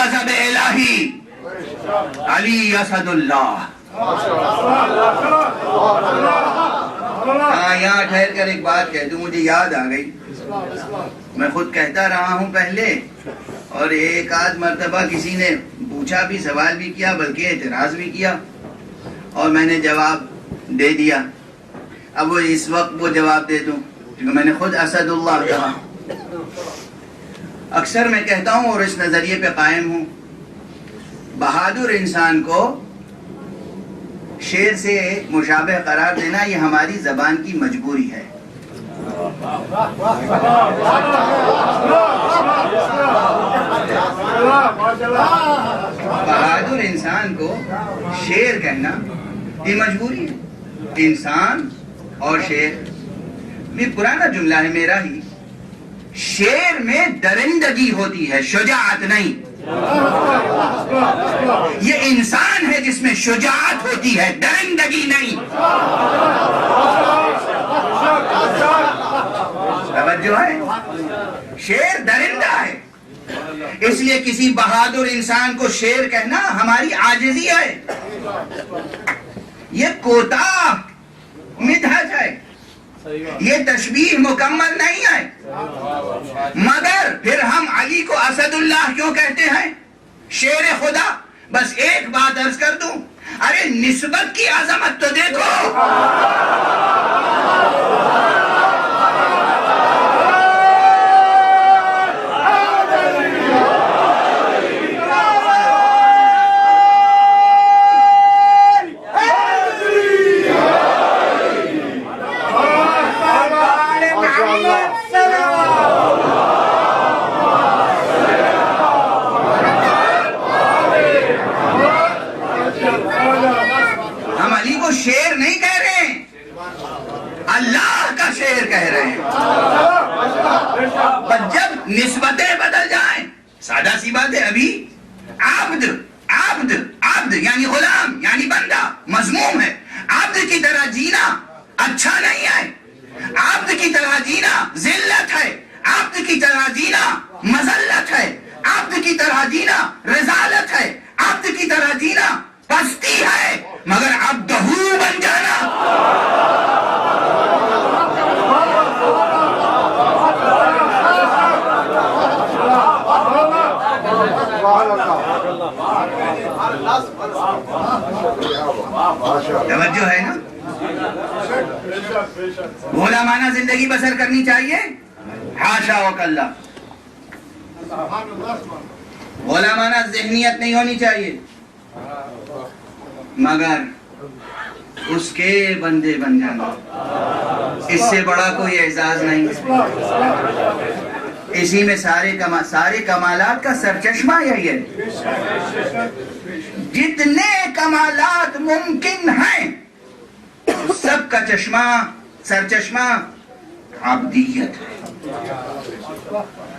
غضب الہی، علی اسد اللہ۔ ہاں یہاں ٹھہر کر ایک بات کہہ دوں، مجھے یاد آ گئی، میں خود کہتا رہا ہوں پہلے، اور ایک آدھ مرتبہ کسی نے پوچھا بھی، سوال بھی کیا، بلکہ اعتراض بھی کیا، اور میں نے جواب دے دیا۔ اب وہ اس وقت وہ جواب دے دوں کیونکہ میں نے خود اسد اللہ کہا۔ اکثر میں کہتا ہوں اور اس نظریے پہ قائم ہوں، بہادر انسان کو شیر سے مشابہ قرار دینا یہ ہماری زبان کی مجبوری ہے۔ بہادر انسان کو شیر کہنا یہ مجبوری ہے۔ انسان اور شیر، یہ پرانا جملہ ہے میرا ہی، شیر میں درندگی ہوتی ہے، شجاعت نہیں۔ یہ انسان ہے جس میں شجاعت ہوتی ہے، درندگی نہیں۔ توجہ ہے؟ شیر درندہ ہے، اس لیے کسی بہادر انسان کو شیر کہنا ہماری عاجزی ہے، یہ کوتاہ مدحت ہے، یہ تشبیہ مکمل نہیں ہے۔ مگر پھر ہم علی کو اسد اللہ کیوں کہتے ہیں، شیر خدا؟ بس ایک بات عرض کر دوں، ارے نسبت کی عظمت تو دیکھو۔ شیر نہیں کہہ رہے ہیں، اللہ کا شیر کہہ رہے ہیں۔ پر جب نسبتیں بدل جائیں، سادہ سی بات ہے، ابھی عبد عبد عبد یعنی غلام یعنی بندہ مذموم ہے، عبد کی طرح جینا اچھا نہیں ہے، عبد کی طرح جینا ذلت ہے، عبد کی طرح جینا مذلت ہے، عبد کی طرح جینا رذالت ہے، عبد کی طرح جینا پستی ہے، مگر عبدہ بن جانا توجہ ہے نا؟ غلامانہ زندگی بسر کرنی چاہیے، حاشا وکلا، غلامانہ ذہنیت نہیں ہونی چاہیے، مگر اس کے بندے بن جانا، اس سے بڑا کوئی اعزاز نہیں۔ اسی میں سارے کمالات کا سرچشمہ یہی ہے، جتنے کمالات ممکن ہیں سب کا سرچشمہ عبدیت ہے،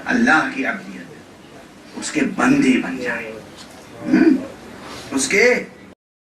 اللہ کی عبدیت، اس کے بندے بن جائیں، اس کے